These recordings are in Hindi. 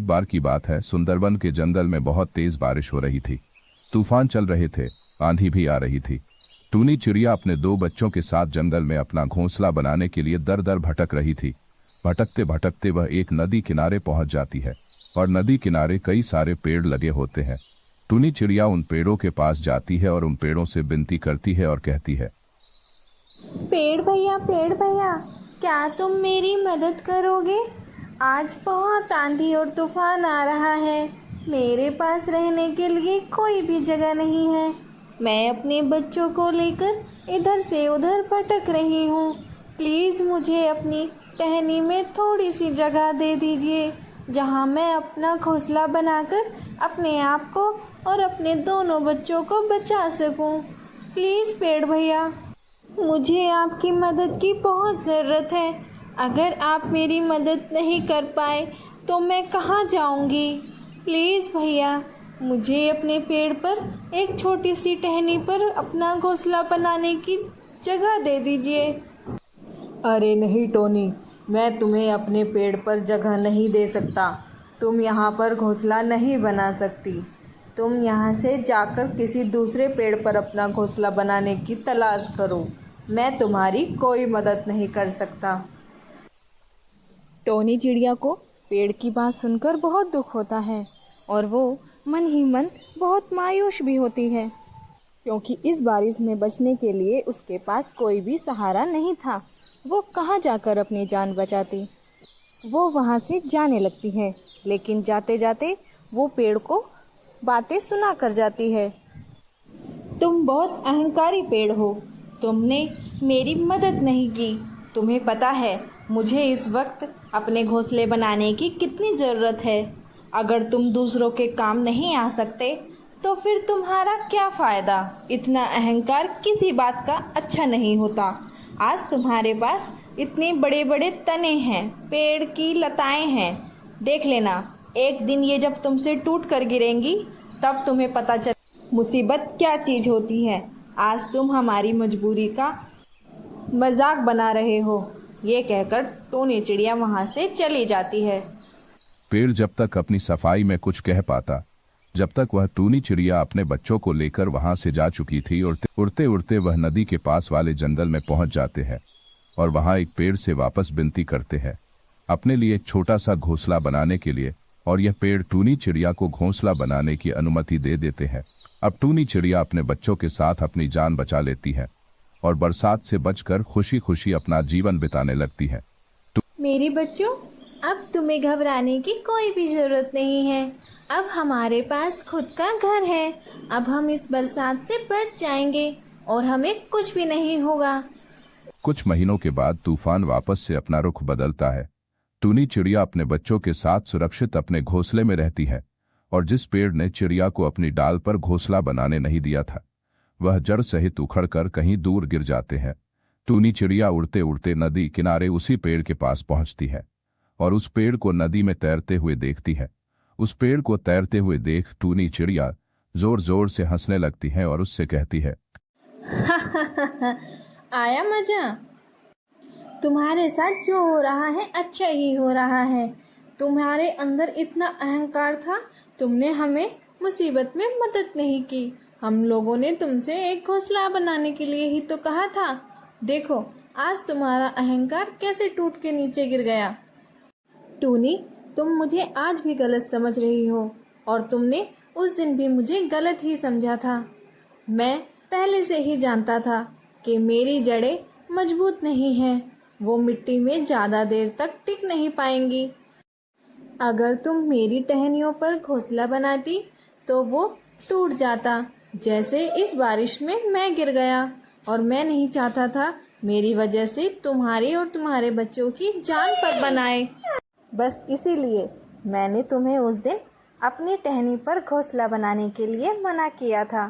बार की बात है, सुंदरबन के जंगल में बहुत तेज बारिश हो रही थी। तूफान चल रहे थे, आंधी भी आ रही थी। टूनी चिड़िया अपने दो बच्चों के साथ जंगल में अपना घोंसला बनाने के लिए दर दर भटक रही थी। भटकते भटकते वह एक नदी किनारे पहुंच जाती है और नदी किनारे कई सारे पेड़ लगे होते हैं। टूनी चिड़िया उन पेड़ों के पास जाती है और उन पेड़ों से विनती करती है और कहती है, पेड़ भैया, क्या तुम मेरी मदद करोगे? आज बहुत आंधी और तूफान आ रहा है। मेरे पास रहने के लिए कोई भी जगह नहीं है। मैं अपने बच्चों को लेकर इधर से उधर भटक रही हूँ। प्लीज़ मुझे अपनी टहनी में थोड़ी सी जगह दे दीजिए, जहाँ मैं अपना घोंसला बनाकर अपने आप को और अपने दोनों बच्चों को बचा सकूँ। प्लीज़ पेड़ भैया, मुझे आपकी मदद की बहुत ज़रूरत है। अगर आप मेरी मदद नहीं कर पाए तो मैं कहाँ जाऊँगी? प्लीज़ भैया, मुझे अपने पेड़ पर एक छोटी सी टहनी पर अपना घोंसला बनाने की जगह दे दीजिए। अरे नहीं टोनी, मैं तुम्हें अपने पेड़ पर जगह नहीं दे सकता। तुम यहाँ पर घोंसला नहीं बना सकती। तुम यहाँ से जाकर किसी दूसरे पेड़ पर अपना घोंसला बनाने की तलाश करो। मैं तुम्हारी कोई मदद नहीं कर सकता। टोनी चिड़िया को पेड़ की बात सुनकर बहुत दुख होता है और वो मन ही मन बहुत मायूस भी होती है, क्योंकि इस बारिश में बचने के लिए उसके पास कोई भी सहारा नहीं था। वो कहाँ जाकर अपनी जान बचाती? वो वहाँ से जाने लगती है, लेकिन जाते जाते वो पेड़ को बातें सुना कर जाती है। तुम बहुत अहंकारी पेड़ हो। तुमने मेरी मदद नहीं की। तुम्हें पता है मुझे इस वक्त अपने घोंसले बनाने की कितनी ज़रूरत है। अगर तुम दूसरों के काम नहीं आ सकते तो फिर तुम्हारा क्या फ़ायदा? इतना अहंकार किसी बात का अच्छा नहीं होता। आज तुम्हारे पास इतने बड़े बड़े तने हैं, पेड़ की लताएं हैं। देख लेना, एक दिन ये जब तुमसे टूट कर गिरेंगी तब तुम्हें पता चल मुसीबत क्या चीज़ होती है। आज तुम हमारी मजबूरी का मजाक बना रहे हो। ये कहकर टोनी चिड़िया वहाँ से चली जाती है। पेड़ जब तक अपनी सफाई में कुछ कह पाता, जब तक वह टूनी चिड़िया अपने बच्चों को लेकर वहां से जा चुकी थी। उड़ते उड़ते वह नदी के पास वाले जंगल में पहुंच जाते हैं और वहां एक पेड़ से वापस विनती करते हैं अपने लिए एक छोटा सा घोंसला बनाने के लिए, और यह पेड़ टूनी चिड़िया को घोंसला बनाने की अनुमति दे देते हैं। अब टूनी चिड़िया अपने बच्चों के साथ अपनी जान बचा लेती है और बरसात से बचकर खुशी खुशी अपना जीवन बिताने लगती है। मेरे बच्चों, अब तुम्हें घबराने की कोई भी ज़रूरत नहीं है। अब हमारे पास खुद का घर है। अब हम इस बरसात से बच जाएंगे और हमें कुछ भी नहीं होगा। कुछ महीनों के बाद तूफान वापस से अपना रुख बदलता है। टूनी चिड़िया अपने बच्चों के साथ सुरक्षित अपने घोंसले में रहती है और जिस पेड़ ने चिड़िया को अपनी डाल पर घोंसला बनाने नहीं दिया था, वह जड़ सहित उखड़कर कहीं दूर गिर जाते हैं। टूनी चिड़िया उड़ते उड़ते नदी किनारे उसी पेड़ के पास पहुंचती है और उस पेड़ को नदी में तैरते हुए देखती है। उस पेड़ को तैरते हुए देख टूनी चिड़िया जोर जोर से हंसने लगती है और उससे कहती है, आया मजा? तुम्हारे साथ जो हो रहा है अच्छा ही हो रहा है। तुम्हारे अंदर इतना अहंकार था, तुमने हमें मुसीबत में मदद नहीं की। हम लोगों ने तुमसे एक घोंसला बनाने के लिए ही तो कहा था। देखो आज तुम्हारा अहंकार कैसे टूट के नीचे गिर गया। टूनी, तुम मुझे आज भी गलत समझ रही हो और तुमने उस दिन भी मुझे गलत ही समझा था। मैं पहले से ही जानता था कि मेरी जड़ें मजबूत नहीं हैं। वो मिट्टी में ज़्यादा देर तक टिक नहीं पाएंगी। अगर तुम मेरी टहनियों पर घोंसला बनाती तो वो टूट जाता, जैसे इस बारिश में मैं गिर गया। और मैं नहीं चाहता था मेरी वजह से तुम्हारी और तुम्हारे बच्चों की जान पर बनाए। बस इसीलिए मैंने तुम्हें उस दिन अपनी टहनी पर घोंसला बनाने के लिए मना किया था,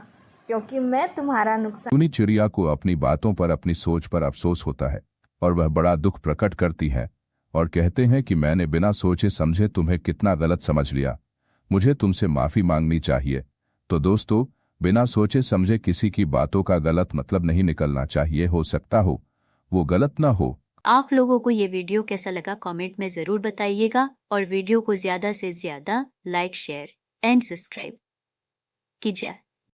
क्योंकि मैं तुम्हारा नुकसान। टूनी चिड़िया को अपनी बातों पर, अपनी सोच पर अफसोस होता है और वह बड़ा दुख प्रकट करती है और कहते हैं कि मैंने बिना सोचे समझे तुम्हें कितना गलत समझ लिया। मुझे तुमसे माफ़ी मांगनी चाहिए। तो दोस्तों, बिना सोचे समझे किसी की बातों का गलत मतलब नहीं निकलना चाहिए। हो सकता हो वो गलत ना हो, आप लोगों को ये वीडियो कैसा लगा कमेंट में ज़रूर बताइएगा और वीडियो को ज़्यादा से ज़्यादा लाइक शेयर एंड सब्सक्राइब कीजिए।